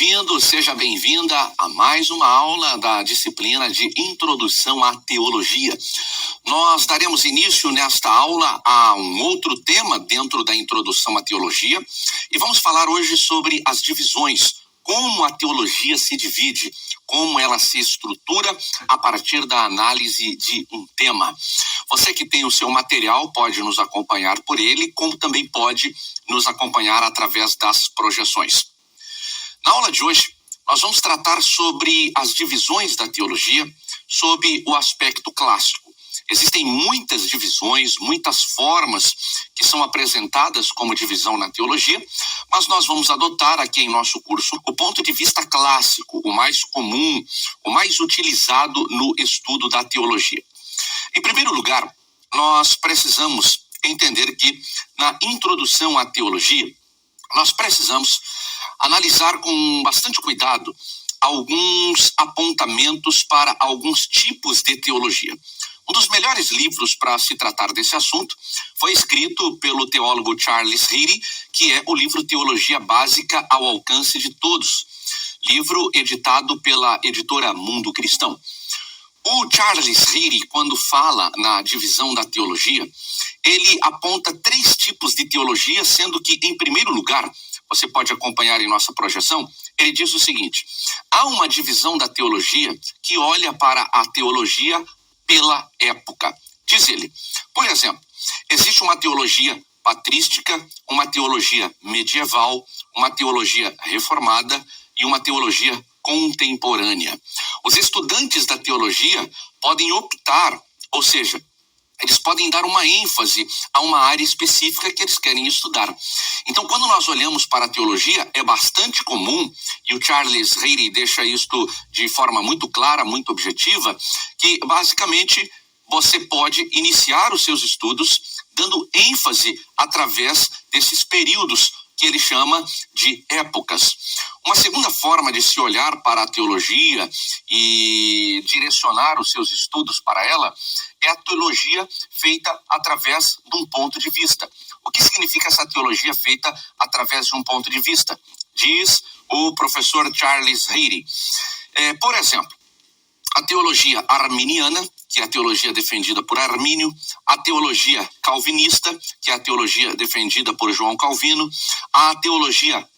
bem-vindo, seja bem-vinda a mais uma aula da disciplina de Introdução à Teologia. Nós daremos início nesta aula a um outro tema dentro da Introdução à Teologia e vamos falar hoje sobre as divisões, como a teologia se divide, como ela se estrutura a partir da análise de um tema. Você que tem o seu material pode nos acompanhar por ele, como também pode nos acompanhar através das projeções. Na aula de hoje, nós vamos tratar sobre as divisões da teologia, sob o aspecto clássico. Existem muitas divisões, muitas formas que são apresentadas como divisão na teologia, mas nós vamos adotar aqui em nosso curso o ponto de vista clássico, o mais comum, o mais utilizado no estudo da teologia. Em primeiro lugar, nós precisamos entender que na introdução à teologia, nós precisamos analisar com bastante cuidado alguns apontamentos para alguns tipos de teologia. Um dos melhores livros para se tratar desse assunto foi escrito pelo teólogo Charles Heady, que é o livro Teologia Básica ao Alcance de Todos, livro editado pela editora Mundo Cristão. O Charles Heady, quando fala na divisão da teologia, ele aponta 3 tipos de teologia, sendo que, em primeiro lugar, você pode acompanhar em nossa projeção, ele diz o seguinte: há uma divisão da teologia que olha para a teologia pela época. Diz ele, por exemplo, existe uma teologia patrística, uma teologia medieval, uma teologia reformada e uma teologia contemporânea. Os estudantes da teologia podem optar, ou seja, eles podem dar uma ênfase a uma área específica que eles querem estudar. Então, quando nós olhamos para a teologia, é bastante comum, e o Charles Heady deixa isto de forma muito clara, muito objetiva, que basicamente você pode iniciar os seus estudos dando ênfase através desses períodos que ele chama de épocas. Uma segunda forma de se olhar para a teologia e direcionar os seus estudos para ela é a teologia feita através de um ponto de vista. O que significa essa teologia feita através de um ponto de vista? Diz o professor Charles Heady. Por exemplo, a teologia arminiana, que é a teologia defendida por Armínio, a teologia calvinista, que é a teologia defendida por João Calvino, a teologia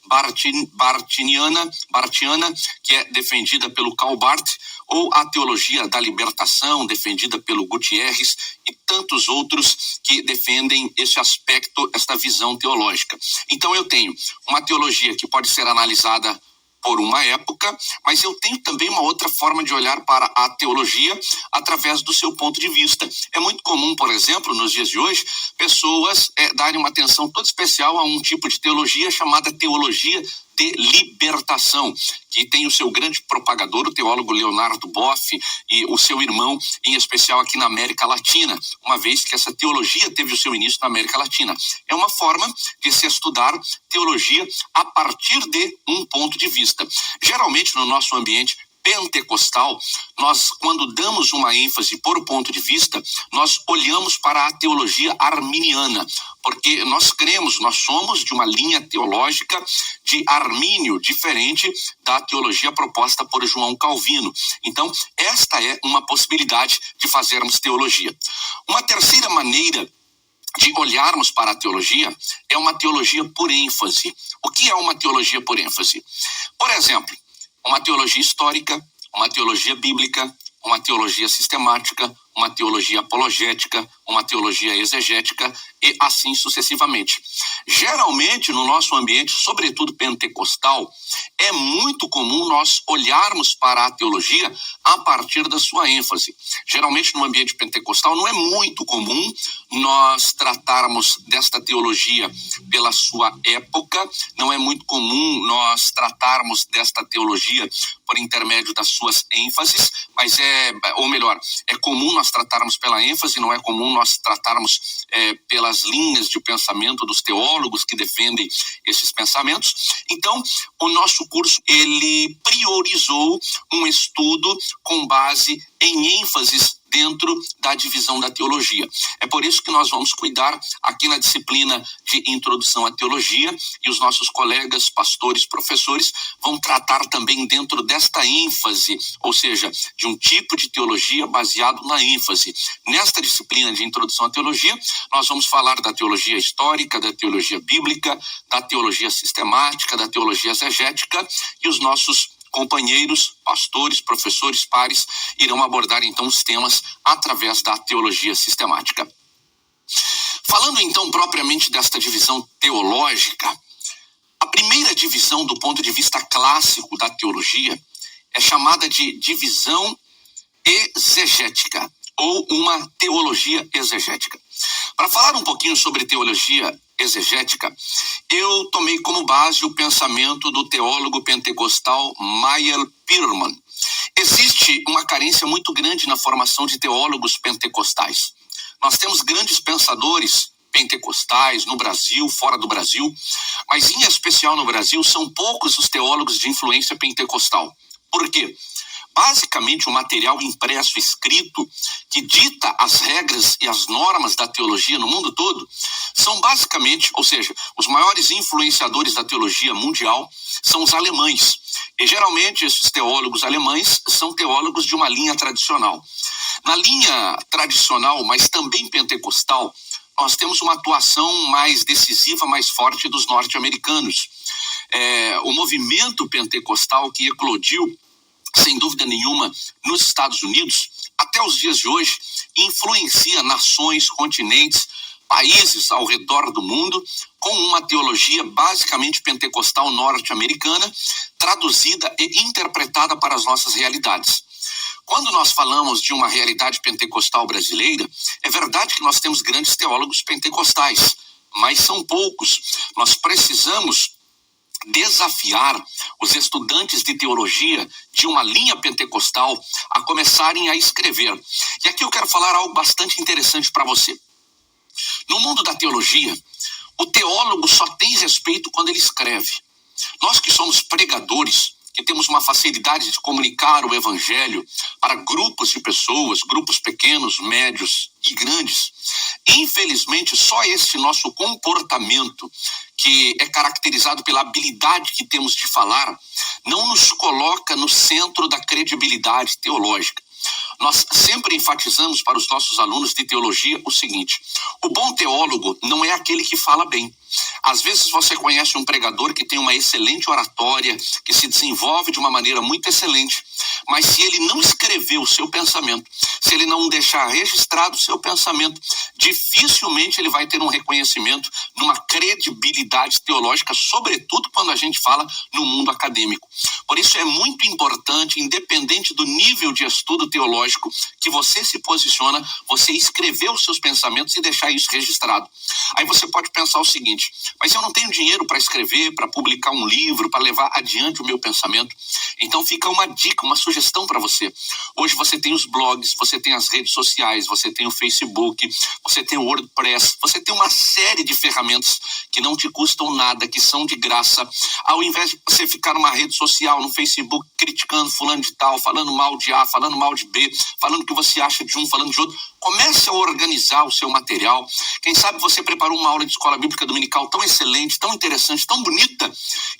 bartiana, que é defendida pelo Karl Barth, ou a teologia da libertação, defendida pelo Gutierrez, e tantos outros que defendem esse aspecto, esta visão teológica. Então eu tenho uma teologia que pode ser analisada por uma época, mas eu tenho também uma outra forma de olhar para a teologia através do seu ponto de vista. É muito comum, por exemplo, nos dias de hoje, pessoas darem uma atenção toda especial a um tipo de teologia chamada teologia de libertação, que tem o seu grande propagador, o teólogo Leonardo Boff, e o seu irmão, em especial aqui na América Latina, uma vez que essa teologia teve o seu início na América Latina. É uma forma de se estudar teologia a partir de um ponto de vista. Geralmente, no nosso ambiente pentecostal, nós, quando damos uma ênfase por ponto de vista, nós olhamos para a teologia arminiana, porque nós cremos, nós somos de uma linha teológica de Armínio, diferente da teologia proposta por João Calvino. Então, esta é uma possibilidade de fazermos teologia. Uma terceira maneira de olharmos para a teologia é uma teologia por ênfase. O que é uma teologia por ênfase? Por exemplo, uma teologia histórica, uma teologia bíblica, uma teologia sistemática, uma teologia apologética, uma teologia exegética e assim sucessivamente. Geralmente, no nosso ambiente, sobretudo pentecostal, é muito comum nós olharmos para a teologia a partir da sua ênfase. Geralmente, no ambiente pentecostal, não é muito comum nós tratarmos desta teologia pela sua época, não é muito comum nós tratarmos desta teologia por intermédio das suas ênfases, mas é comum nós tratarmos pela ênfase, não é comum nós tratarmos pelas linhas de pensamento dos teólogos que defendem esses pensamentos. Então, o nosso curso, ele priorizou um estudo com base em ênfases dentro da divisão da teologia. É por isso que nós vamos cuidar aqui na disciplina de introdução à teologia, e os nossos colegas, pastores, professores, vão tratar também dentro desta ênfase, ou seja, de um tipo de teologia baseado na ênfase. Nesta disciplina de introdução à teologia, nós vamos falar da teologia histórica, da teologia bíblica, da teologia sistemática, da teologia exegética, e os nossos companheiros, pastores, professores, pares, irão abordar então os temas através da teologia sistemática. Falando então propriamente desta divisão teológica, a primeira divisão do ponto de vista clássico da teologia é chamada de divisão exegética, ou uma teologia exegética. Para falar um pouquinho sobre teologia exegética, eu tomei como base o pensamento do teólogo pentecostal Meyer Pearlman. Existe uma carência muito grande na formação de teólogos pentecostais. Nós temos grandes pensadores pentecostais no Brasil, fora do Brasil, mas em especial no Brasil são poucos os teólogos de influência pentecostal. Por quê? Basicamente, o material impresso, escrito, que dita as regras e as normas da teologia no mundo todo, são basicamente, ou seja, os maiores influenciadores da teologia mundial são os alemães. E geralmente esses teólogos alemães são teólogos de uma linha tradicional. Na linha tradicional, mas também pentecostal, nós temos uma atuação mais decisiva, mais forte dos norte-americanos. O movimento pentecostal que eclodiu, sem dúvida nenhuma, nos Estados Unidos, até os dias de hoje, influencia nações, continentes, países ao redor do mundo, com uma teologia basicamente pentecostal norte-americana, traduzida e interpretada para as nossas realidades. Quando nós falamos de uma realidade pentecostal brasileira, é verdade que nós temos grandes teólogos pentecostais, mas são poucos. Nós precisamos desafiar os estudantes de teologia de uma linha pentecostal a começarem a escrever. E aqui eu quero falar algo bastante interessante para você. No mundo da teologia, o teólogo só tem respeito quando ele escreve. Nós que somos pregadores, que temos uma facilidade de comunicar o evangelho para grupos de pessoas, grupos pequenos, médios e grandes, infelizmente só esse nosso comportamento, que é caracterizado pela habilidade que temos de falar, não nos coloca no centro da credibilidade teológica. Nós sempre enfatizamos para os nossos alunos de teologia o seguinte: o bom teólogo não é aquele que fala bem. Às vezes você conhece um pregador que tem uma excelente oratória, que se desenvolve de uma maneira muito excelente, mas se ele não escrever o seu pensamento, se ele não deixar registrado o seu pensamento, dificilmente ele vai ter um reconhecimento numa credibilidade teológica, sobretudo quando a gente fala no mundo acadêmico. Por isso é muito importante, independente do nível de estudo teológico que você se posiciona, você escrever os seus pensamentos e deixar isso registrado. Aí você pode pensar o seguinte: mas eu não tenho dinheiro para escrever, para publicar um livro, para levar adiante o meu pensamento. Então fica uma dica, uma sugestão para você. Hoje você tem os blogs, você tem as redes sociais, você tem o Facebook, você tem o WordPress, você tem uma série de ferramentas que não te custam nada, que são de graça. Ao invés de você ficar numa rede social, no Facebook, criticando fulano de tal, falando mal de A, falando mal de B, falando o que você acha de um, falando de outro, comece a organizar o seu material. Quem sabe você preparou uma aula de escola bíblica dominical tão excelente, tão interessante, tão bonita,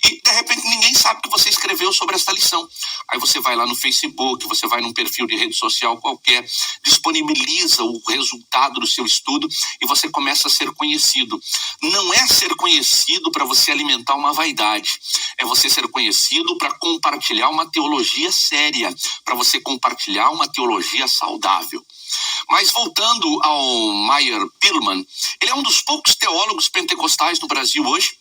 e de repente ninguém sabe que você escreveu sobre esta lição. Aí você vai lá no Facebook, você vai num perfil de rede social qualquer, disponibiliza o resultado do seu estudo e você começa a ser conhecido. Não é ser conhecido para você alimentar uma vaidade, é você ser conhecido para compartilhar uma teologia séria, para você compartilhar uma teologia saudável. Mas voltando ao Meyer Pearlman, ele é um dos poucos teólogos pentecostais no Brasil hoje,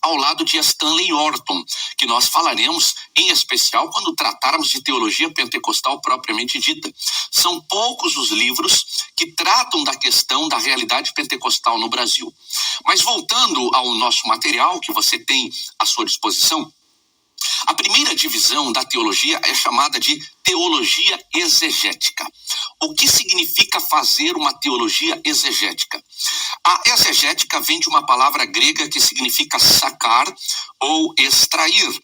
ao lado de Stanley Orton, que nós falaremos em especial quando tratarmos de teologia pentecostal propriamente dita. São poucos os livros que tratam da questão da realidade pentecostal no Brasil. Mas voltando ao nosso material que você tem à sua disposição, a primeira divisão da teologia é chamada de teologia exegética. O que significa fazer uma teologia exegética? A exegética vem de uma palavra grega que significa sacar ou extrair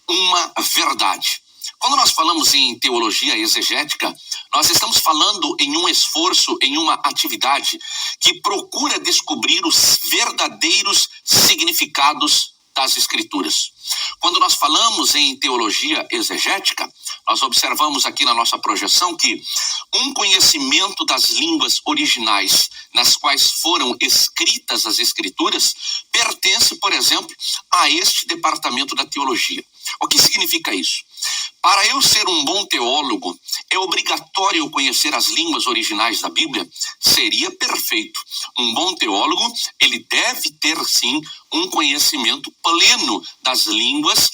uma verdade. Quando nós falamos em teologia exegética, nós estamos falando em um esforço, em uma atividade que procura descobrir os verdadeiros significados das Escrituras. Quando nós falamos em teologia exegética, nós observamos aqui na nossa projeção que um conhecimento das línguas originais nas quais foram escritas as Escrituras pertence, por exemplo, a este departamento da teologia. O que significa isso? Para eu ser um bom teólogo, é obrigatório eu conhecer as línguas originais da Bíblia? Seria perfeito. Um bom teólogo, ele deve ter, sim, um conhecimento pleno das línguas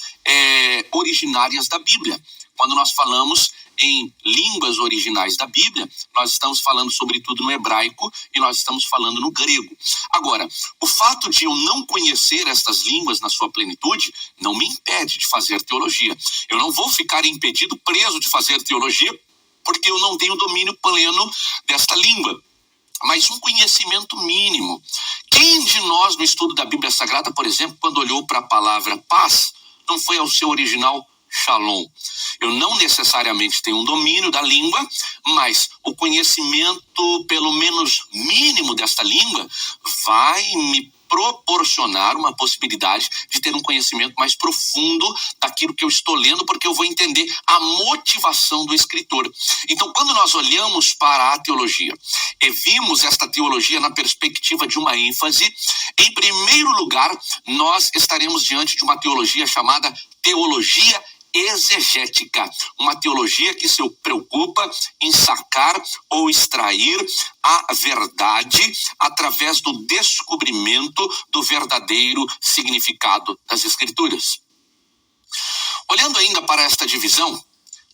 originárias da Bíblia. Quando nós falamos em línguas originais da Bíblia, nós estamos falando sobretudo no hebraico e nós estamos falando no grego. Agora, o fato de eu não conhecer estas línguas na sua plenitude não me impede de fazer teologia. Eu não vou ficar impedido, preso de fazer teologia, porque eu não tenho domínio pleno desta língua. Mas um conhecimento mínimo. Quem de nós no estudo da Bíblia Sagrada, por exemplo, quando olhou para a palavra paz, não foi ao seu original Shalom? Eu não necessariamente tenho um domínio da língua, mas o conhecimento, pelo menos mínimo desta língua, vai me proporcionar uma possibilidade de ter um conhecimento mais profundo daquilo que eu estou lendo, porque eu vou entender a motivação do escritor. Então, quando nós olhamos para a teologia e vimos esta teologia na perspectiva de uma ênfase, em primeiro lugar, nós estaremos diante de uma teologia chamada teologia exegética, uma teologia que se preocupa em sacar ou extrair a verdade através do descobrimento do verdadeiro significado das Escrituras. Olhando ainda para esta divisão,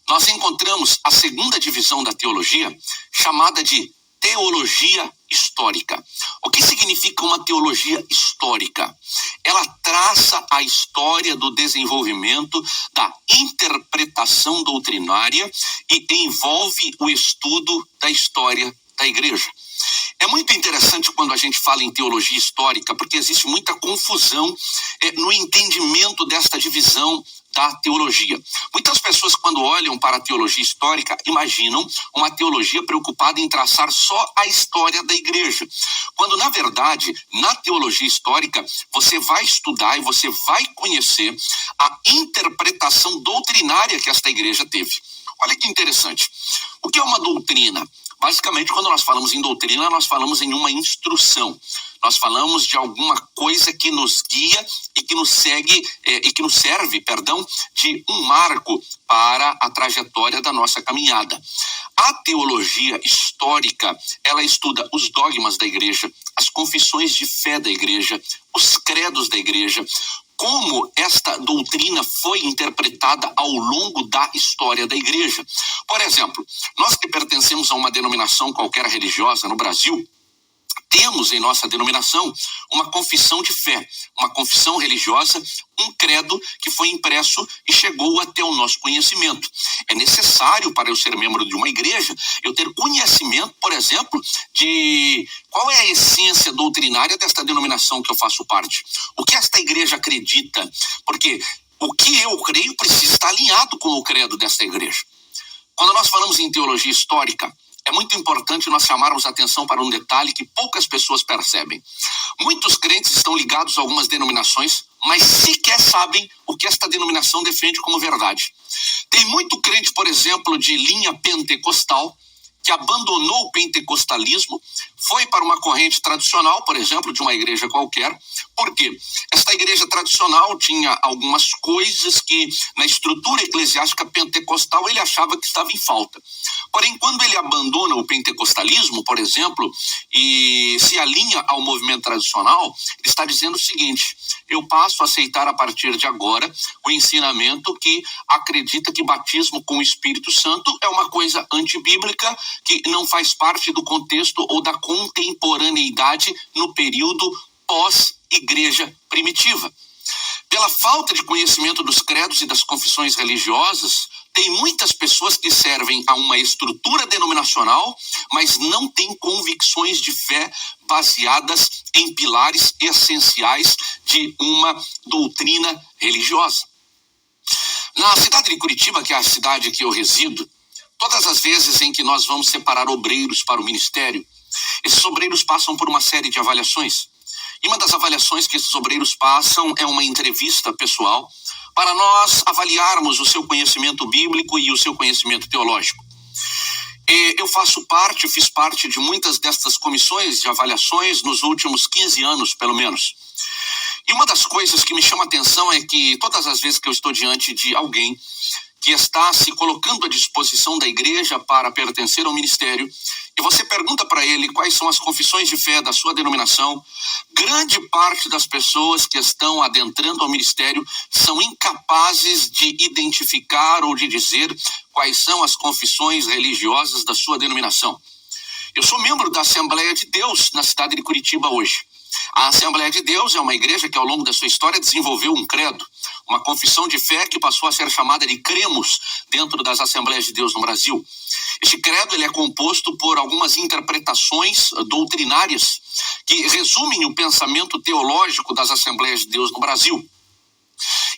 nós encontramos a segunda divisão da teologia, chamada de teologia histórica. O que significa uma teologia histórica? Ela traça a história do desenvolvimento da interpretação doutrinária e envolve o estudo da história da igreja. É muito interessante quando a gente fala em teologia histórica, porque existe muita confusão no entendimento desta divisão da teologia. Muitas pessoas, quando olham para a teologia histórica, imaginam uma teologia preocupada em traçar só a história da igreja. Quando, na verdade, na teologia histórica, você vai estudar e você vai conhecer a interpretação doutrinária que esta igreja teve. Olha que interessante. O que é uma doutrina? Basicamente, quando nós falamos em doutrina, nós falamos em uma instrução. Nós falamos de alguma coisa que nos guia e que nos segue e que nos serve, de um marco para a trajetória da nossa caminhada. A teologia histórica, ela estuda os dogmas da igreja, as confissões de fé da igreja, os credos da igreja, como esta doutrina foi interpretada ao longo da história da igreja. Por exemplo, nós que pertencemos a uma denominação qualquer religiosa no Brasil, temos em nossa denominação uma confissão de fé, uma confissão religiosa, um credo que foi impresso e chegou até o nosso conhecimento. É necessário, para eu ser membro de uma igreja, eu ter conhecimento, por exemplo, de qual é a essência doutrinária desta denominação que eu faço parte. O que esta igreja acredita, porque o que eu creio precisa estar alinhado com o credo desta igreja. Quando nós falamos em teologia histórica, é muito importante nós chamarmos a atenção para um detalhe que poucas pessoas percebem. Muitos crentes estão ligados a algumas denominações, mas sequer sabem o que esta denominação defende como verdade. Tem muito crente, por exemplo, de linha pentecostal, que abandonou o pentecostalismo, foi para uma corrente tradicional, por exemplo, de uma igreja qualquer. Por quê? Esta igreja tradicional tinha algumas coisas que, na estrutura eclesiástica pentecostal, ele achava que estava em falta. Porém, quando ele abandona o pentecostalismo, por exemplo, e se alinha ao movimento tradicional, ele está dizendo o seguinte: eu passo a aceitar a partir de agora o ensinamento que acredita que batismo com o Espírito Santo é uma coisa antibíblica, que não faz parte do contexto ou da contemporaneidade no período pós-igreja primitiva. Pela falta de conhecimento dos credos e das confissões religiosas, tem muitas pessoas que servem a uma estrutura denominacional, mas não têm convicções de fé baseadas em pilares essenciais de uma doutrina religiosa. Na cidade de Curitiba, que é a cidade que eu resido, todas as vezes em que nós vamos separar obreiros para o ministério, esses obreiros passam por uma série de avaliações. E uma das avaliações que esses obreiros passam é uma entrevista pessoal para nós avaliarmos o seu conhecimento bíblico e o seu conhecimento teológico. Eu fiz parte de muitas destas comissões de avaliações nos últimos 15 anos, pelo menos. E uma das coisas que me chama a atenção é que todas as vezes que eu estou diante de alguém que está se colocando à disposição da igreja para pertencer ao ministério, e você pergunta para ele quais são as confissões de fé da sua denominação, grande parte das pessoas que estão adentrando ao ministério são incapazes de identificar ou de dizer quais são as confissões religiosas da sua denominação. Eu sou membro da Assembleia de Deus na cidade de Curitiba hoje. A Assembleia de Deus é uma igreja que ao longo da sua história desenvolveu um credo, uma confissão de fé que passou a ser chamada de cremos dentro das Assembleias de Deus no Brasil. Este credo ele é composto por algumas interpretações doutrinárias que resumem o pensamento teológico das Assembleias de Deus no Brasil.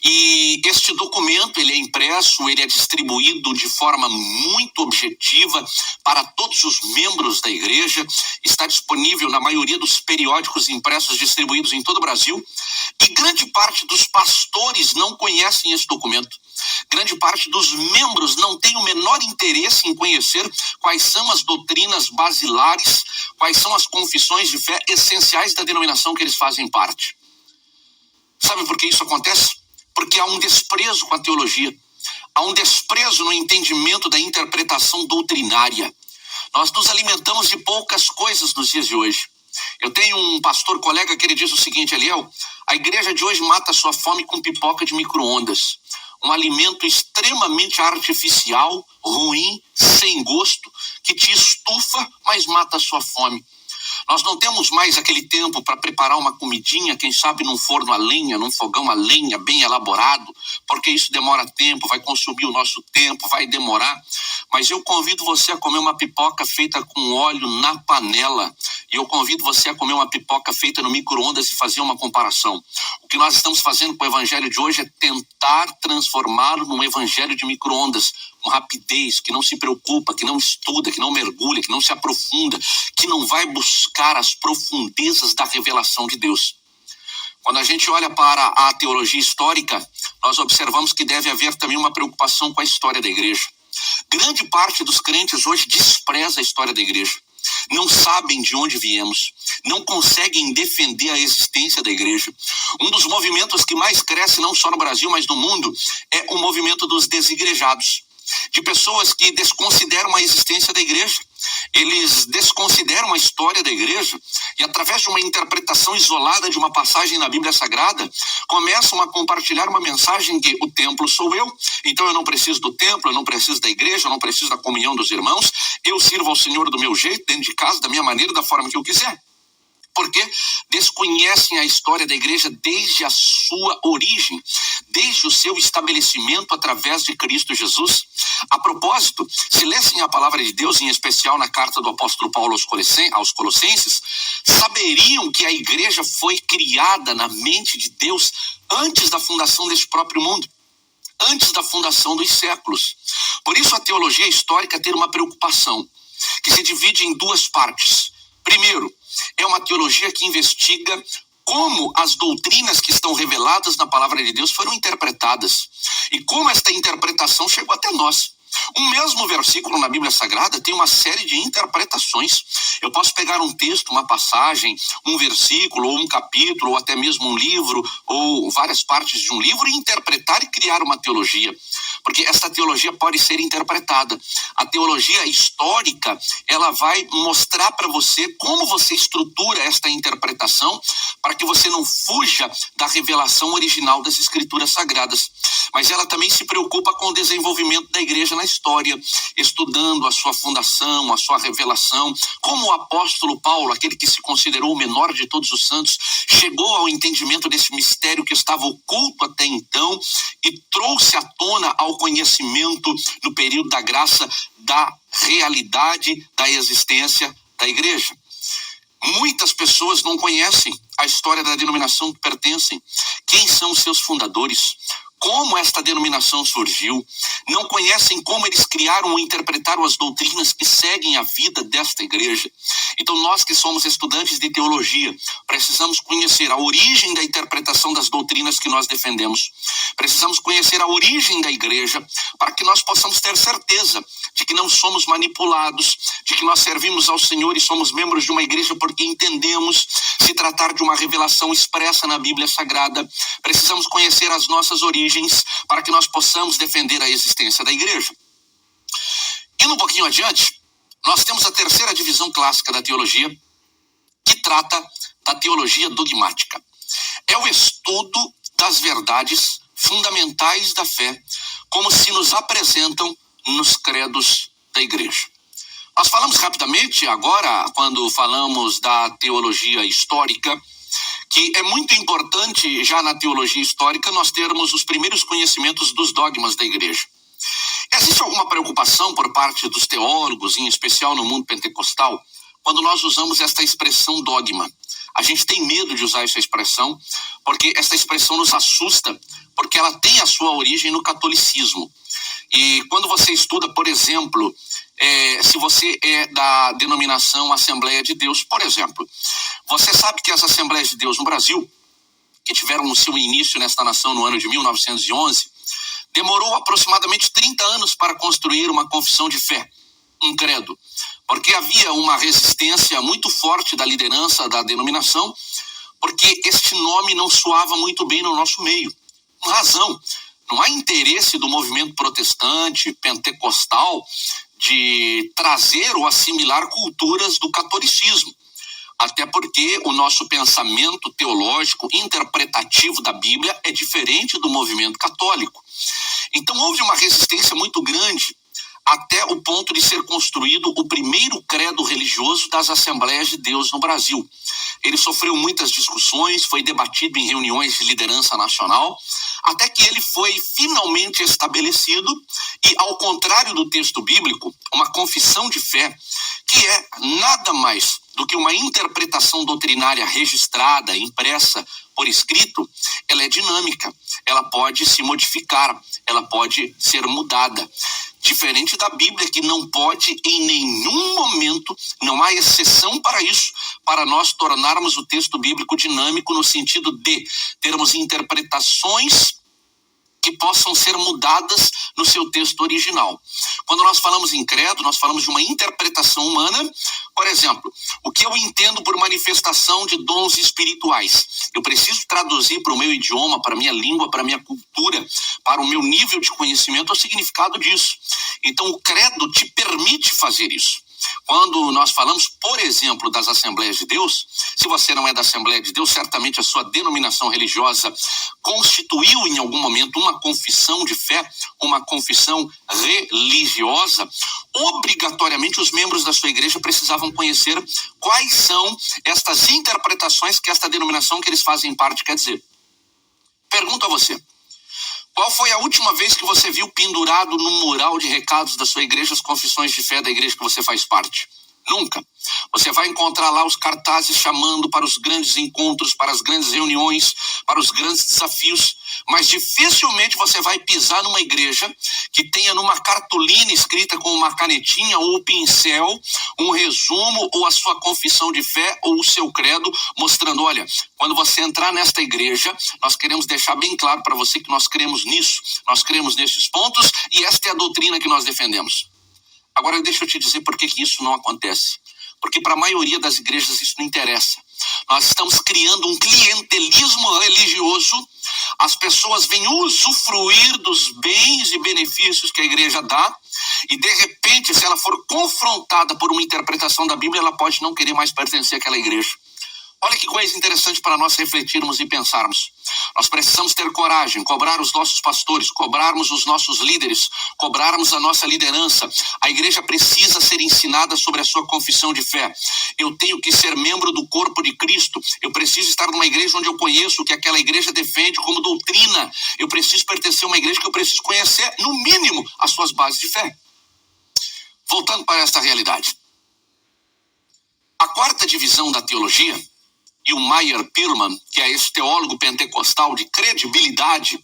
E este documento, ele é impresso, ele é distribuído de forma muito objetiva para todos os membros da igreja, está disponível na maioria dos periódicos impressos distribuídos em todo o Brasil, e grande parte dos pastores não conhecem esse documento. Grande parte dos membros não tem o menor interesse em conhecer quais são as doutrinas basilares, quais são as confissões de fé essenciais da denominação que eles fazem parte. Sabe por que isso acontece? Porque há um desprezo com a teologia, há um desprezo no entendimento da interpretação doutrinária. Nós nos alimentamos de poucas coisas nos dias de hoje. Eu tenho um pastor colega que ele diz o seguinte: Eliel, a igreja de hoje mata a sua fome com pipoca de micro-ondas. Um alimento extremamente artificial, ruim, sem gosto, que te estufa, mas mata a sua fome. Nós não temos mais aquele tempo para preparar uma comidinha, quem sabe num forno a lenha, num fogão a lenha bem elaborado, porque isso demora tempo, vai consumir o nosso tempo, vai demorar. Mas eu convido você a comer uma pipoca feita com óleo na panela. E eu convido você a comer uma pipoca feita no micro-ondas e fazer uma comparação. O que nós estamos fazendo com o evangelho de hoje é tentar transformá-lo num evangelho de micro-ondas, com rapidez, que não se preocupa, que não estuda, que não mergulha, que não se aprofunda, que não vai buscar as profundezas da revelação de Deus. Quando a gente olha para a teologia histórica, nós observamos que deve haver também uma preocupação com a história da igreja. Grande parte dos crentes hoje despreza a história da igreja. Não sabem de onde viemos, não conseguem defender a existência da igreja. Um dos movimentos que mais cresce, não só no Brasil, mas no mundo, é o movimento dos desigrejados, de pessoas que desconsideram a existência da igreja. Eles desconsideram a história da igreja e, através de uma interpretação isolada de uma passagem na Bíblia Sagrada, começam a compartilhar uma mensagem que o templo sou eu, então eu não preciso do templo, eu não preciso da igreja, eu não preciso da comunhão dos irmãos, eu sirvo ao Senhor do meu jeito, dentro de casa, da minha maneira, da forma que eu quiser. Porque desconhecem a história da igreja desde a sua origem, desde o seu estabelecimento através de Cristo Jesus. A propósito, se lessem a palavra de Deus, em especial na carta do apóstolo Paulo aos Colossenses, saberiam que a igreja foi criada na mente de Deus antes da fundação deste próprio mundo, antes da fundação dos séculos. Por isso a teologia histórica tem uma preocupação, que se divide em duas partes. Primeiro, é uma teologia que investiga como as doutrinas que estão reveladas na palavra de Deus foram interpretadas e como esta interpretação chegou até nós. Um mesmo versículo na Bíblia Sagrada tem uma série de interpretações. Eu posso pegar um texto, uma passagem, um versículo, ou um capítulo, ou até mesmo um livro, ou várias partes de um livro, e interpretar e criar uma teologia. Porque essa teologia pode ser interpretada. A teologia histórica, ela vai mostrar para você como você estrutura esta interpretação para que você não fuja da revelação original das Escrituras Sagradas. Mas ela também se preocupa com o desenvolvimento da igreja na história, estudando a sua fundação, a sua revelação, como o apóstolo Paulo, aquele que se considerou o menor de todos os santos, chegou ao entendimento desse mistério que estava oculto até então e trouxe à tona ao conhecimento, no período da graça, da realidade da existência da igreja. Muitas pessoas não conhecem a história da denominação que pertencem, quem são os seus fundadores, como esta denominação surgiu, não conhecem como eles criaram ou interpretaram as doutrinas que seguem a vida desta igreja. Então nós que somos estudantes de teologia, precisamos conhecer a origem da interpretação das doutrinas que nós defendemos. Precisamos conhecer a origem da igreja para que nós possamos ter certeza de que não somos manipulados, de que nós servimos ao Senhor e somos membros de uma igreja porque entendemos se tratar de uma revelação expressa na Bíblia Sagrada. Precisamos conhecer as nossas origens para que nós possamos defender a existência da igreja. Indo um pouquinho adiante, nós temos a terceira divisão clássica da teologia, que trata da teologia dogmática. É o estudo das verdades fundamentais da fé, como se nos apresentam nos credos da igreja. Nós falamos rapidamente agora, quando falamos da teologia histórica, que é muito importante já na teologia histórica nós termos os primeiros conhecimentos dos dogmas da igreja. Existe alguma preocupação por parte dos teólogos, em especial no mundo pentecostal, quando nós usamos esta expressão dogma? A gente tem medo de usar essa expressão, porque essa expressão nos assusta, porque ela tem a sua origem no catolicismo. E quando você estuda, por exemplo, se você é da denominação Assembleia de Deus, por exemplo, você sabe que as Assembleias de Deus no Brasil, que tiveram o seu início nesta nação no ano de 1911, demorou aproximadamente 30 anos para construir uma confissão de fé, um credo, porque havia uma resistência muito forte da liderança da denominação, porque este nome não soava muito bem no nosso meio. Com razão, não há interesse do movimento protestante, pentecostal, de trazer ou assimilar culturas do catolicismo. Até porque o nosso pensamento teológico, interpretativo da Bíblia é diferente do movimento católico. Então houve uma resistência muito grande até o ponto de ser construído o primeiro credo religioso das Assembleias de Deus no Brasil. Ele sofreu muitas discussões, foi debatido em reuniões de liderança nacional, até que ele foi finalmente estabelecido e, ao contrário do texto bíblico, uma confissão de fé, que é nada mais do que uma interpretação doutrinária registrada, impressa por escrito, ela é dinâmica, ela pode se modificar, ela pode ser mudada. Diferente da Bíblia, que não pode em nenhum momento, não há exceção para isso, para nós tornarmos o texto bíblico dinâmico no sentido de termos interpretações que possam ser mudadas no seu texto original. Quando nós falamos em credo, nós falamos de uma interpretação humana. Por exemplo, o que eu entendo por manifestação de dons espirituais? Eu preciso traduzir para o meu idioma, para a minha língua, para a minha cultura, para o meu nível de conhecimento, o significado disso. Então, o credo te permite fazer isso. Quando nós falamos, por exemplo, das Assembleias de Deus, se você não é da Assembleia de Deus, certamente a sua denominação religiosa constituiu em algum momento uma confissão de fé, uma confissão religiosa. Obrigatoriamente os membros da sua igreja precisavam conhecer quais são estas interpretações que esta denominação que eles fazem parte quer dizer. Pergunto a você: qual foi a última vez que você viu pendurado no mural de recados da sua igreja as confissões de fé da igreja que você faz parte? Nunca. Você vai encontrar lá os cartazes chamando para os grandes encontros, para as grandes reuniões, para os grandes desafios, mas dificilmente você vai pisar numa igreja que tenha numa cartolina escrita com uma canetinha ou pincel um resumo ou a sua confissão de fé ou o seu credo, mostrando: olha, quando você entrar nesta igreja, nós queremos deixar bem claro para você que nós cremos nisso, nós cremos nesses pontos e esta é a doutrina que nós defendemos. Agora deixa eu te dizer por que isso não acontece. Porque para a maioria das igrejas isso não interessa. Nós estamos criando um clientelismo religioso. As pessoas vêm usufruir dos bens e benefícios que a igreja dá e, de repente, se ela for confrontada por uma interpretação da Bíblia, ela pode não querer mais pertencer àquela igreja. Olha que coisa interessante para nós refletirmos e pensarmos. Nós precisamos ter coragem, cobrar os nossos pastores, cobrarmos os nossos líderes, cobrarmos a nossa liderança. A igreja precisa ser ensinada sobre a sua confissão de fé. Eu tenho que ser membro do corpo de Cristo. Eu preciso estar numa igreja onde eu conheço o que aquela igreja defende como doutrina. Eu preciso pertencer a uma igreja que eu preciso conhecer, no mínimo, as suas bases de fé. Voltando para esta realidade. A quarta divisão da teologia, e o Meyer Pearlman, que é esse teólogo pentecostal de credibilidade,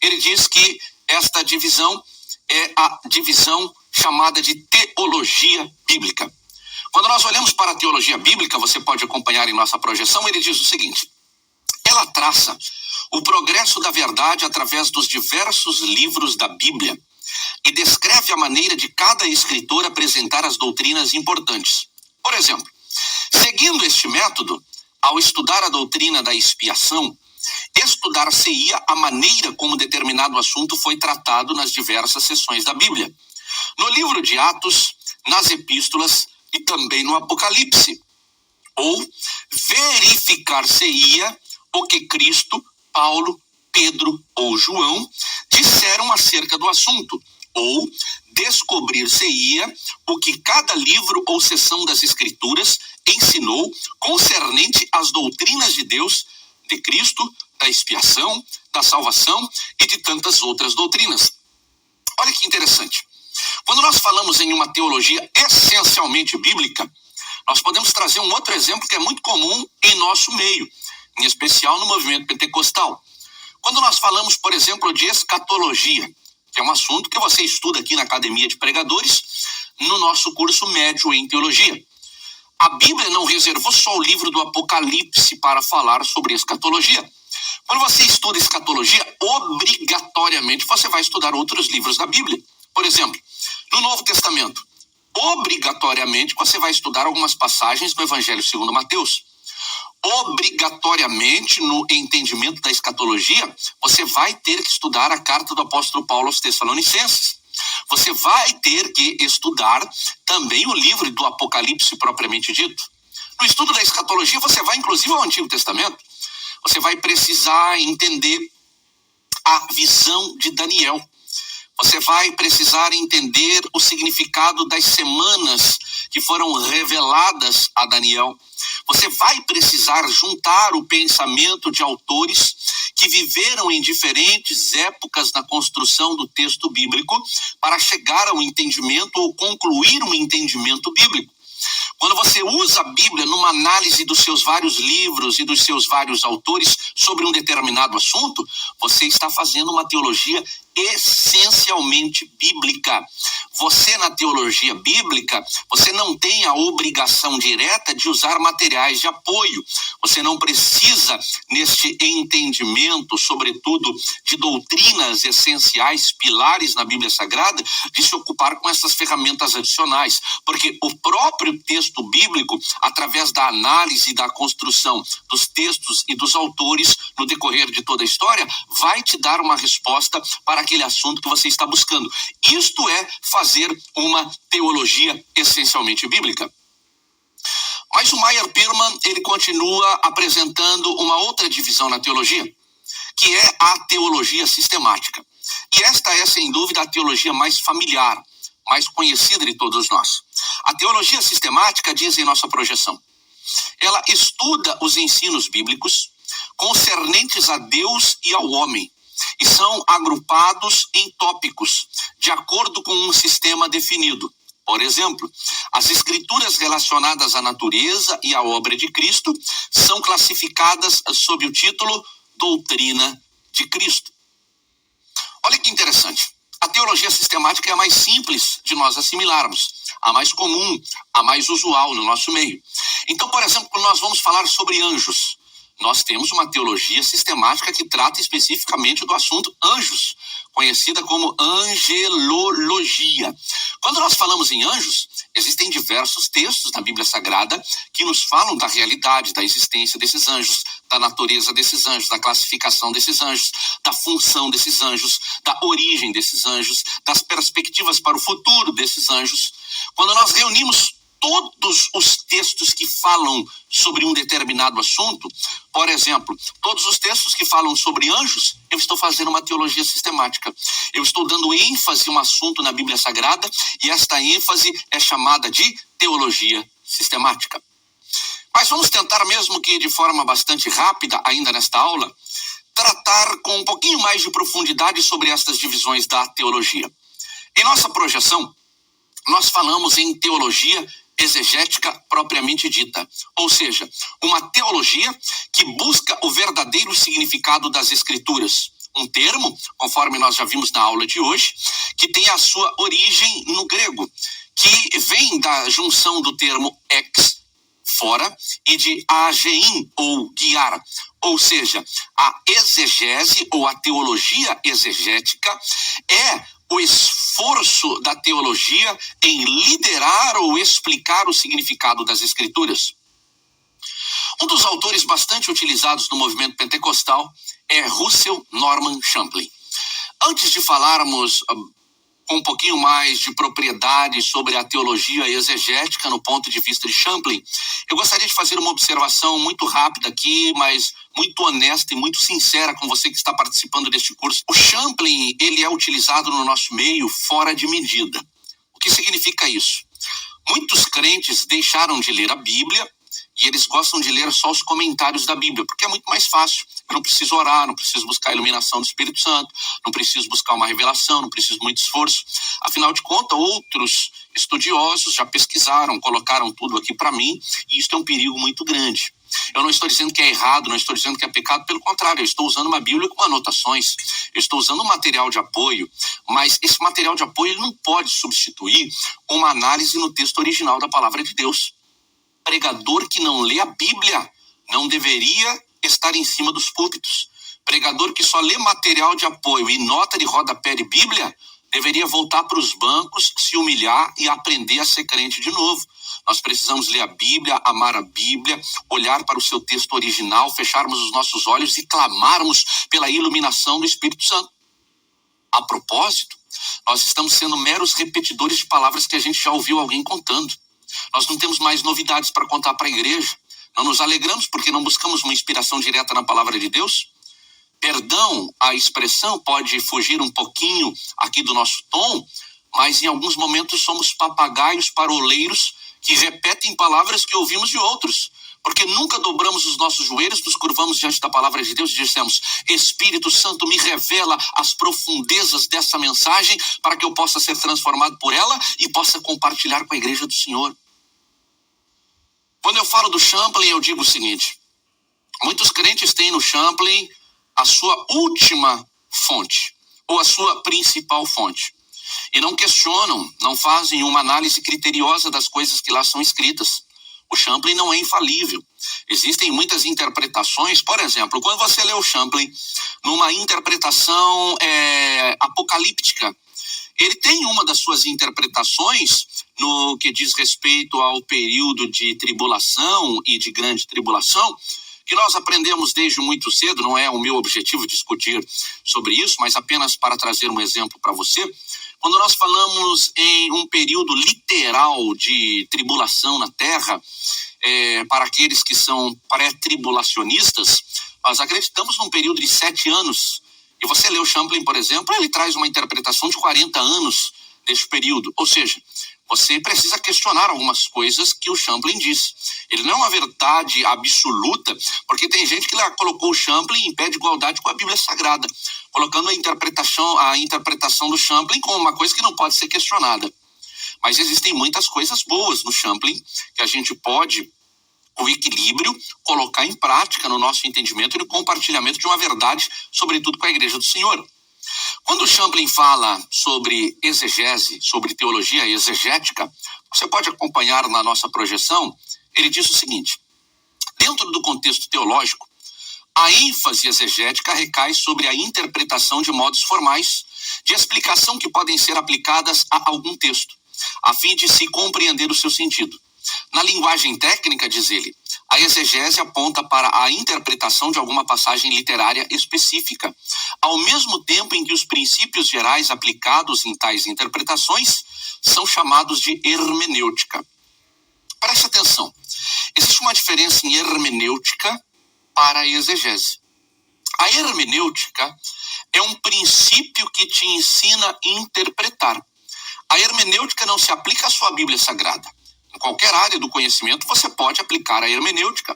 ele diz que esta divisão é a divisão chamada de teologia bíblica. Quando nós olhamos para a teologia bíblica, você pode acompanhar em nossa projeção, ele diz o seguinte: ela traça o progresso da verdade através dos diversos livros da Bíblia e descreve a maneira de cada escritor apresentar as doutrinas importantes. Por exemplo, seguindo este método, ao estudar a doutrina da expiação, estudar-se-ia a maneira como determinado assunto foi tratado nas diversas seções da Bíblia, no livro de Atos, nas epístolas e também no Apocalipse. Ou verificar-se-ia o que Cristo, Paulo, Pedro ou João disseram acerca do assunto, ou descobrir-se-ia o que cada livro ou seção das Escrituras ensinou concernente às doutrinas de Deus, de Cristo, da expiação, da salvação e de tantas outras doutrinas. Olha que interessante. Quando nós falamos em uma teologia essencialmente bíblica, nós podemos trazer um outro exemplo que é muito comum em nosso meio, em especial no movimento pentecostal. Quando nós falamos, por exemplo, de escatologia, que é um assunto que você estuda aqui na Academia de Pregadores, no nosso curso médio em teologia. A Bíblia não reservou só o livro do Apocalipse para falar sobre escatologia. Quando você estuda escatologia, obrigatoriamente você vai estudar outros livros da Bíblia. Por exemplo, no Novo Testamento, obrigatoriamente você vai estudar algumas passagens do Evangelho segundo Mateus. Obrigatoriamente, no entendimento da escatologia, você vai ter que estudar a carta do apóstolo Paulo aos Tessalonicenses. Você vai ter que estudar também o livro do Apocalipse propriamente dito. No estudo da escatologia, você vai inclusive ao Antigo Testamento. Você vai precisar entender a visão de Daniel. Você vai precisar entender o significado das semanas que foram reveladas a Daniel. Você vai precisar juntar o pensamento de autores que viveram em diferentes épocas na construção do texto bíblico para chegar ao entendimento ou concluir um entendimento bíblico. Quando você usa a Bíblia numa análise dos seus vários livros e dos seus vários autores sobre um determinado assunto, você está fazendo uma teologia essencialmente bíblica. Você, na teologia bíblica, você não tem a obrigação direta de usar materiais de apoio. Você não precisa, neste entendimento, sobretudo de doutrinas essenciais, pilares na Bíblia Sagrada, de se ocupar com essas ferramentas adicionais, porque o próprio texto bíblico, através da análise e da construção dos textos e dos autores no decorrer de toda a história, vai te dar uma resposta para aquele assunto que você está buscando. Isto é fazer uma teologia essencialmente bíblica. Mas o Meyer Pearman, ele continua apresentando uma outra divisão na teologia, que é a teologia sistemática. E esta é, sem dúvida, a teologia mais familiar, mais conhecida de todos nós. A teologia sistemática diz em nossa projeção: ela estuda os ensinos bíblicos concernentes a Deus e ao homem, e são agrupados em tópicos, de acordo com um sistema definido. Por exemplo, as escrituras relacionadas à natureza e à obra de Cristo são classificadas sob o título Doutrina de Cristo. Olha que interessante. A teologia sistemática é a mais simples de nós assimilarmos, a mais comum, a mais usual no nosso meio. Então, por exemplo, quando nós vamos falar sobre anjos, nós temos uma teologia sistemática que trata especificamente do assunto anjos, conhecida como angelologia. Quando nós falamos em anjos, existem diversos textos na Bíblia Sagrada que nos falam da realidade, da existência desses anjos, da natureza desses anjos, da classificação desses anjos, da função desses anjos, da origem desses anjos, das perspectivas para o futuro desses anjos. Quando nós reunimos todos os textos que falam sobre um determinado assunto, por exemplo, todos os textos que falam sobre anjos, eu estou fazendo uma teologia sistemática. Eu estou dando ênfase a um assunto na Bíblia Sagrada e esta ênfase é chamada de teologia sistemática. Mas vamos tentar, mesmo que de forma bastante rápida, ainda nesta aula, tratar com um pouquinho mais de profundidade sobre estas divisões da teologia. Em nossa projeção, nós falamos em teologia exegética propriamente dita, ou seja, uma teologia que busca o verdadeiro significado das Escrituras, um termo, conforme nós já vimos na aula de hoje, que tem a sua origem no grego, que vem da junção do termo ex, fora, e de agein, ou guiar. Ou seja, a exegese ou a teologia exegética é o esforço da teologia em liderar ou explicar o significado das Escrituras. Um dos autores bastante utilizados no movimento pentecostal é Russell Norman Champlin. Antes de falarmos com um pouquinho mais de propriedade sobre a teologia exegética no ponto de vista de Champlin, eu gostaria de fazer uma observação muito rápida aqui, mas muito honesta e muito sincera com você que está participando deste curso. O Champlin, ele é utilizado no nosso meio fora de medida. O que significa isso? Muitos crentes deixaram de ler a Bíblia e eles gostam de ler só os comentários da Bíblia, porque é muito mais fácil. Eu não preciso orar, não preciso buscar a iluminação do Espírito Santo, não preciso buscar uma revelação, não preciso muito esforço. Afinal de contas, outros estudiosos já pesquisaram, colocaram tudo aqui para mim, e isso é um perigo muito grande. Eu não estou dizendo que é errado, não estou dizendo que é pecado, pelo contrário, eu estou usando uma Bíblia com anotações, eu estou usando um material de apoio, mas esse material de apoio ele não pode substituir uma análise no texto original da palavra de Deus. Pregador que não lê a Bíblia não deveria estar em cima dos púlpitos. Pregador que só lê material de apoio e nota de rodapé de Bíblia deveria voltar para os bancos, se humilhar e aprender a ser crente de novo. Nós precisamos ler a Bíblia, amar a Bíblia, olhar para o seu texto original, fecharmos os nossos olhos e clamarmos pela iluminação do Espírito Santo. A propósito, nós estamos sendo meros repetidores de palavras que a gente já ouviu alguém contando. Nós não temos mais novidades para contar para a igreja. Não nos alegramos porque não buscamos uma inspiração direta na palavra de Deus. Perdão, a expressão pode fugir um pouquinho aqui do nosso tom, mas em alguns momentos somos papagaios paroleiros que repetem palavras que ouvimos de outros, porque nunca dobramos os nossos joelhos, nos curvamos diante da palavra de Deus e dissemos: Espírito Santo, me revela as profundezas dessa mensagem para que eu possa ser transformado por ela e possa compartilhar com a igreja do Senhor. Quando eu falo do Champlin, eu digo o seguinte: muitos crentes têm no Champlin a sua última fonte, ou a sua principal fonte, e não questionam, não fazem uma análise criteriosa das coisas que lá são escritas. O Champlin não é infalível. Existem muitas interpretações. Por exemplo, quando você lê o Champlin numa interpretação apocalíptica, ele tem uma das suas interpretações no que diz respeito ao período de tribulação e de grande tribulação, que nós aprendemos desde muito cedo. Não é o meu objetivo discutir sobre isso, mas apenas para trazer um exemplo para você. Quando nós falamos em um período literal de tribulação na Terra, para aqueles que são pré-tribulacionistas, nós acreditamos num período de 7 anos. E você lê o Champlin, por exemplo, ele traz uma interpretação de 40 anos desse período. Ou seja, você precisa questionar algumas coisas que o Champlin diz. Ele não é uma verdade absoluta, porque tem gente que colocou o Champlin em pé de igualdade com a Bíblia Sagrada, colocando a interpretação do Champlin como uma coisa que não pode ser questionada. Mas existem muitas coisas boas no Champlin que a gente pode, com o equilíbrio, colocar em prática no nosso entendimento e no compartilhamento de uma verdade, sobretudo com a igreja do Senhor. Quando o Champlin fala sobre exegese, sobre teologia exegética, você pode acompanhar na nossa projeção. Ele diz o seguinte: dentro do contexto teológico, a ênfase exegética recai sobre a interpretação de modos formais de explicação que podem ser aplicadas a algum texto, a fim de se compreender o seu sentido. Na linguagem técnica, diz ele, a exegese aponta para a interpretação de alguma passagem literária específica, ao mesmo tempo em que os princípios gerais aplicados em tais interpretações são chamados de hermenêutica. Preste atenção, existe uma diferença em hermenêutica para a exegese. A hermenêutica é um princípio que te ensina a interpretar. A hermenêutica não se aplica à sua Bíblia Sagrada. Em qualquer área do conhecimento você pode aplicar a hermenêutica.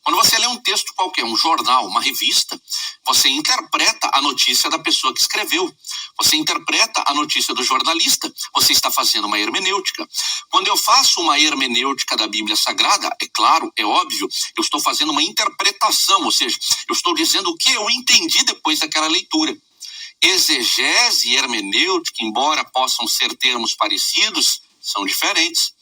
Quando você lê um texto qualquer, um jornal, uma revista, você interpreta a notícia da pessoa que escreveu. Você interpreta a notícia do jornalista. Você está fazendo uma hermenêutica. Quando eu faço uma hermenêutica da Bíblia Sagrada, é claro, é óbvio, eu estou fazendo uma interpretação, ou seja, eu estou dizendo o que eu entendi depois daquela leitura. Exegese e hermenêutica, embora possam ser termos parecidos, são diferentes.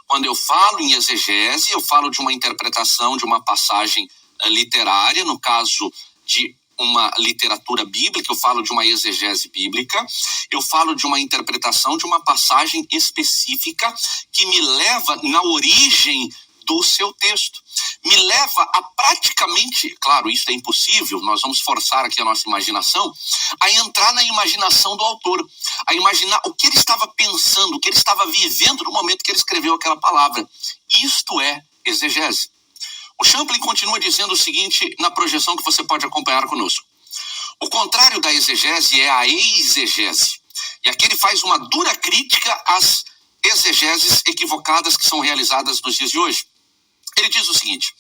Quando eu falo em exegese, eu falo de uma interpretação de uma passagem literária, no caso de uma literatura bíblica, eu falo de uma exegese bíblica, eu falo de uma interpretação de uma passagem específica que me leva na origem do seu texto. Me leva a praticamente, claro, isso é impossível, nós vamos forçar aqui a nossa imaginação, a entrar na imaginação do autor, a imaginar o que ele estava pensando, o que ele estava vivendo no momento que ele escreveu aquela palavra. Isto é exegese. O Champlin continua dizendo o seguinte na projeção que você pode acompanhar conosco. O contrário da exegese é a exegese. E aqui ele faz uma dura crítica às exegeses equivocadas que são realizadas nos dias de hoje. Ele diz o seguinte: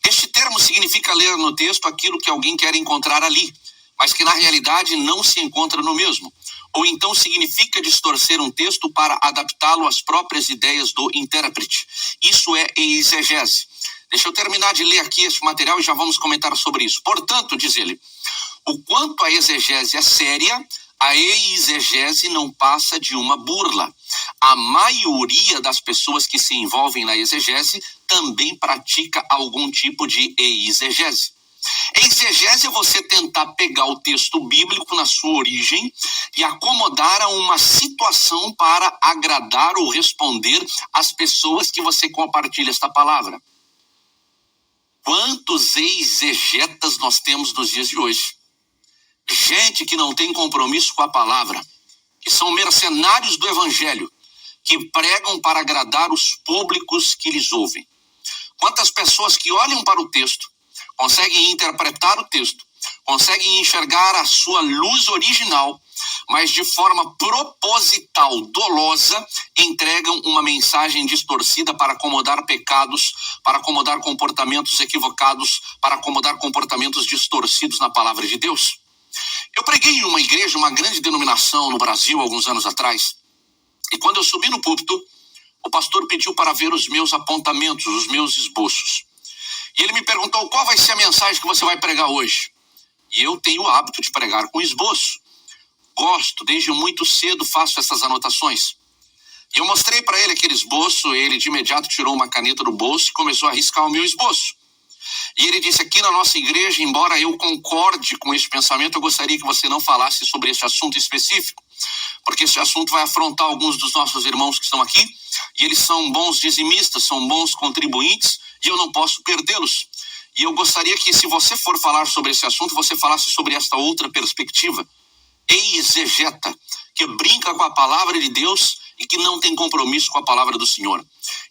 este termo significa ler no texto aquilo que alguém quer encontrar ali, mas que na realidade não se encontra no mesmo. Ou então significa distorcer um texto para adaptá-lo às próprias ideias do intérprete. Isso é exegese. Deixa eu terminar de ler aqui este material e já vamos comentar sobre isso. Portanto, diz ele, o quanto a exegese é séria, a exegese não passa de uma burla. A maioria das pessoas que se envolvem na exegese também pratica algum tipo de exegese. Exegese é você tentar pegar o texto bíblico na sua origem e acomodar a uma situação para agradar ou responder às pessoas que você compartilha esta palavra. Quantos exegetas nós temos nos dias de hoje? Gente que não tem compromisso com a palavra, que são mercenários do evangelho, que pregam para agradar os públicos que lhes ouvem. Quantas pessoas que olham para o texto, conseguem interpretar o texto, conseguem enxergar a sua luz original, mas de forma proposital, dolosa, entregam uma mensagem distorcida para acomodar pecados, para acomodar comportamentos equivocados, para acomodar comportamentos distorcidos na palavra de Deus. Eu preguei em uma igreja, uma grande denominação no Brasil, alguns anos atrás, e quando eu subi no púlpito, o pastor pediu para ver os meus apontamentos, os meus esboços. E ele me perguntou, qual vai ser a mensagem que você vai pregar hoje? E eu tenho o hábito de pregar com esboço. Gosto, desde muito cedo faço essas anotações. E eu mostrei para ele aquele esboço, ele de imediato tirou uma caneta do bolso e começou a riscar o meu esboço. E ele disse, aqui na nossa igreja, embora eu concorde com esse pensamento, eu gostaria que você não falasse sobre esse assunto específico, porque esse assunto vai afrontar alguns dos nossos irmãos que estão aqui, e eles são bons dizimistas, são bons contribuintes, e eu não posso perdê-los. E eu gostaria que, se você for falar sobre esse assunto, você falasse sobre esta outra perspectiva, exegeta, que brinca com a palavra de Deus e que não tem compromisso com a palavra do Senhor.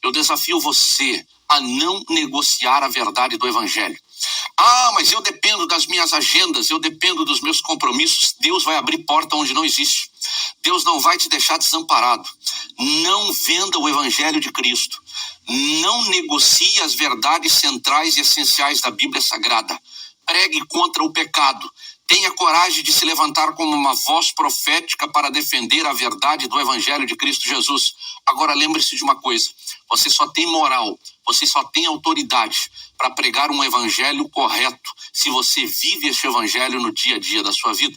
Eu desafio você a não negociar a verdade do evangelho. Ah, mas eu dependo das minhas agendas, eu dependo dos meus compromissos. Deus vai abrir porta onde não existe. Deus não vai te deixar desamparado. Não venda o evangelho de Cristo. Não negocie as verdades centrais e essenciais da Bíblia Sagrada. Pregue contra o pecado. Tenha coragem de se levantar como uma voz profética para defender a verdade do evangelho de Cristo Jesus. Agora lembre-se de uma coisa, você só tem moral, você só tem autoridade para pregar um evangelho correto se você vive este evangelho no dia a dia da sua vida.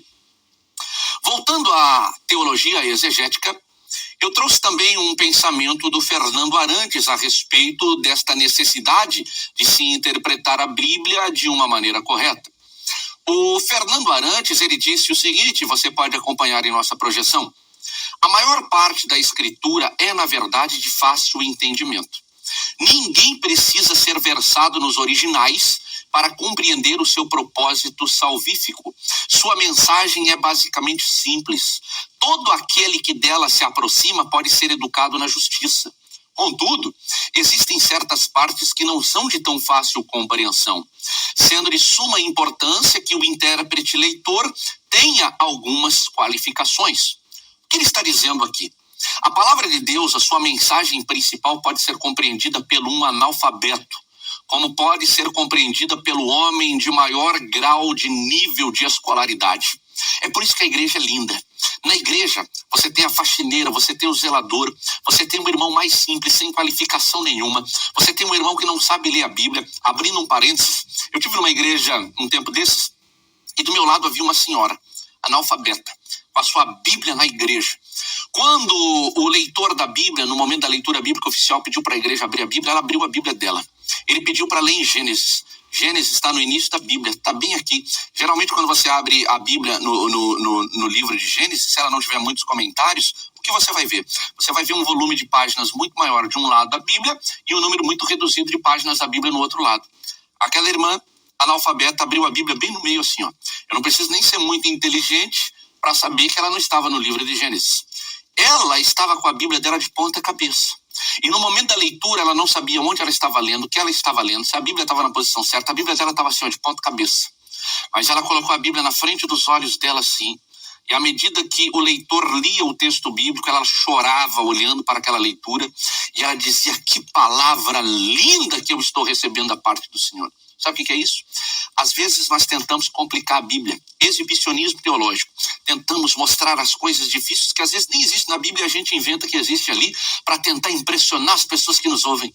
Voltando à teologia exegética, eu trouxe também um pensamento do Fernando Arantes a respeito desta necessidade de se interpretar a Bíblia de uma maneira correta. O Fernando Arantes, ele disse o seguinte, você pode acompanhar em nossa projeção. A maior parte da escritura é, na verdade, de fácil entendimento. Ninguém precisa ser versado nos originais para compreender o seu propósito salvífico. Sua mensagem é basicamente simples. Todo aquele que dela se aproxima pode ser educado na justiça. Contudo, existem certas partes que não são de tão fácil compreensão, sendo de suma importância que o intérprete leitor tenha algumas qualificações. O que ele está dizendo aqui? A palavra de Deus, a sua mensagem principal, pode ser compreendida por um analfabeto, como pode ser compreendida pelo homem de maior grau de nível de escolaridade. É por isso que a igreja é linda. Na igreja, você tem a faxineira, você tem o zelador, você tem um irmão mais simples, sem qualificação nenhuma, você tem um irmão que não sabe ler a Bíblia. Abrindo um parênteses, eu tive numa igreja um tempo desses, e do meu lado havia uma senhora, analfabeta, com a sua Bíblia na igreja. Quando o leitor da Bíblia, no momento da leitura bíblica oficial, pediu para a igreja abrir a Bíblia, ela abriu a Bíblia dela. Ele pediu para ler em Gênesis. Gênesis está no início da Bíblia, está bem aqui. Geralmente, quando você abre a Bíblia no livro de Gênesis, se ela não tiver muitos comentários, o que você vai ver? Você vai ver um volume de páginas muito maior de um lado da Bíblia e um número muito reduzido de páginas da Bíblia no outro lado. Aquela irmã analfabeta abriu a Bíblia bem no meio assim, ó. Eu não preciso nem ser muito inteligente para saber que ela não estava no livro de Gênesis. Ela estava com a Bíblia dela de ponta cabeça. E no momento da leitura, ela não sabia onde ela estava lendo, o que ela estava lendo, se a Bíblia estava na posição certa. A Bíblia dela estava assim, ó, de ponta cabeça. Mas ela colocou a Bíblia na frente dos olhos dela assim. E à medida que o leitor lia o texto bíblico, ela chorava olhando para aquela leitura. E ela dizia, que palavra linda que eu estou recebendo da parte do Senhor. Sabe o que é isso? Às vezes nós tentamos complicar a Bíblia, exibicionismo teológico. Tentamos mostrar as coisas difíceis que às vezes nem existem na Bíblia e a gente inventa que existe ali para tentar impressionar as pessoas que nos ouvem.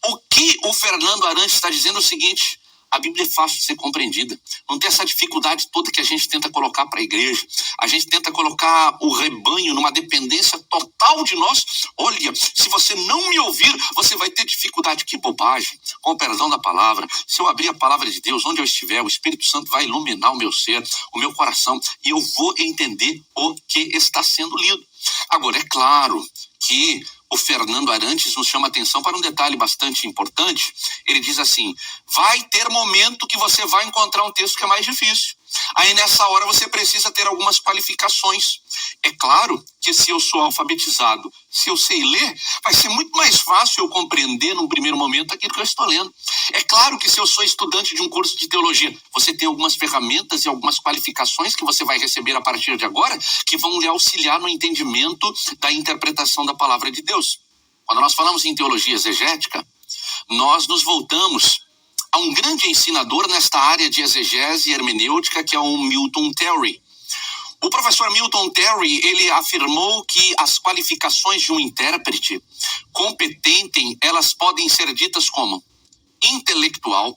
O que o Fernando Arantes está dizendo é o seguinte: a Bíblia é fácil de ser compreendida. Não tem essa dificuldade toda que a gente tenta colocar para a igreja. A gente tenta colocar o rebanho numa dependência total de nós. Olha, se você não me ouvir, você vai ter dificuldade. Que bobagem. Com o perdão da palavra, se eu abrir a palavra de Deus, onde eu estiver, o Espírito Santo vai iluminar o meu ser, o meu coração, e eu vou entender o que está sendo lido. Agora, é claro que o Fernando Arantes nos chama atenção para um detalhe bastante importante. Ele diz assim, vai ter momento que você vai encontrar um texto que é mais difícil. Aí nessa hora você precisa ter algumas qualificações. É claro que se eu sou alfabetizado, se eu sei ler, vai ser muito mais fácil eu compreender num primeiro momento aquilo que eu estou lendo. É claro que se eu sou estudante de um curso de teologia, você tem algumas ferramentas e algumas qualificações que você vai receber a partir de agora, que vão lhe auxiliar no entendimento da interpretação da palavra de Deus. Quando nós falamos em teologia exegética, nós nos voltamos a um grande ensinador nesta área de exegese e hermenêutica, que é o Milton Terry. O professor Milton Terry, ele afirmou que as qualificações de um intérprete competente, elas podem ser ditas como intelectual,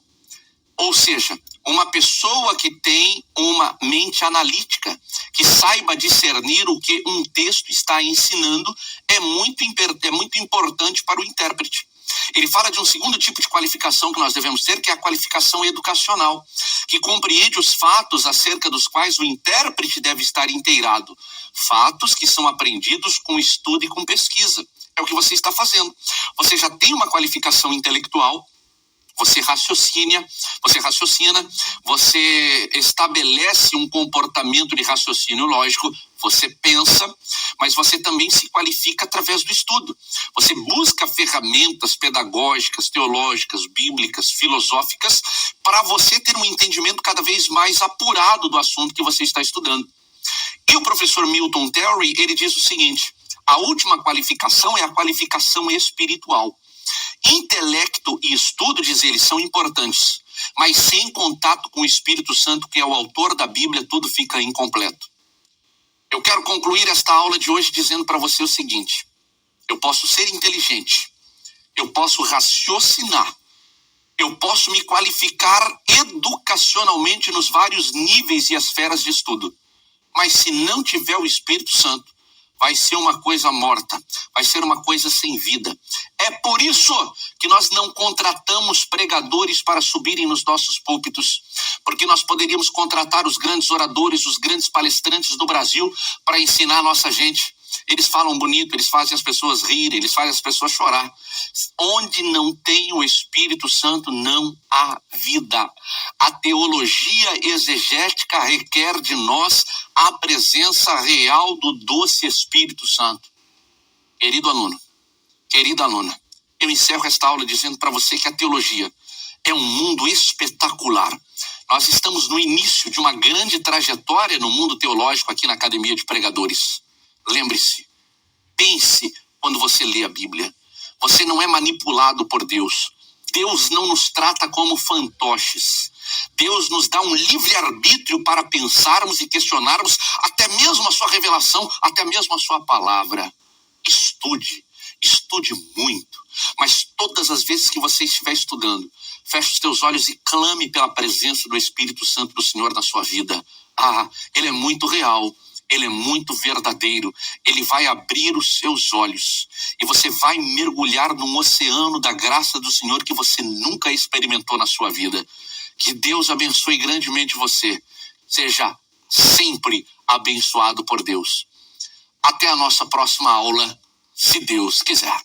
ou seja, uma pessoa que tem uma mente analítica, que saiba discernir o que um texto está ensinando, é muito importante para o intérprete. Ele fala de um segundo tipo de qualificação que nós devemos ter, que é a qualificação educacional, que compreende os fatos acerca dos quais o intérprete deve estar inteirado. Fatos que são aprendidos com estudo e com pesquisa. É o que você está fazendo. Você já tem uma qualificação intelectual, você raciocina, você estabelece um comportamento de raciocínio lógico, você pensa, mas você também se qualifica através do estudo. Você busca ferramentas pedagógicas, teológicas, bíblicas, filosóficas, para você ter um entendimento cada vez mais apurado do assunto que você está estudando. E o professor Milton Terry, ele diz o seguinte, a última qualificação é a qualificação espiritual. Intelecto e estudo, diz ele, são importantes, mas sem contato com o Espírito Santo, que é o autor da Bíblia, tudo fica incompleto. Eu quero concluir esta aula de hoje dizendo para você o seguinte, eu posso ser inteligente, eu posso raciocinar, eu posso me qualificar educacionalmente nos vários níveis e esferas de estudo, mas se não tiver o Espírito Santo, vai ser uma coisa morta, vai ser uma coisa sem vida. É por isso que nós não contratamos pregadores para subirem nos nossos púlpitos, porque nós poderíamos contratar os grandes oradores, os grandes palestrantes do Brasil para ensinar a nossa gente. Eles falam bonito, eles fazem as pessoas rirem, eles fazem as pessoas chorar. Onde não tem o Espírito Santo, não há vida. A teologia exegética requer de nós a presença real do doce Espírito Santo. Querido aluno, querida aluna, eu encerro esta aula dizendo para você que a teologia é um mundo espetacular. Nós estamos no início de uma grande trajetória no mundo teológico aqui na Academia de Pregadores. Lembre-se, pense quando você lê a Bíblia. Você não é manipulado por Deus. Deus não nos trata como fantoches. Deus nos dá um livre-arbítrio para pensarmos e questionarmos até mesmo a sua revelação, até mesmo a sua palavra. Estude muito, mas todas as vezes que você estiver estudando, feche os teus olhos e clame pela presença do Espírito Santo do Senhor na sua vida. Ele é muito real, ele é muito verdadeiro, ele vai abrir os seus olhos e você vai mergulhar num oceano da graça do Senhor que você nunca experimentou na sua vida. Que Deus abençoe grandemente você. Seja sempre abençoado por Deus. Até a nossa próxima aula, se Deus quiser.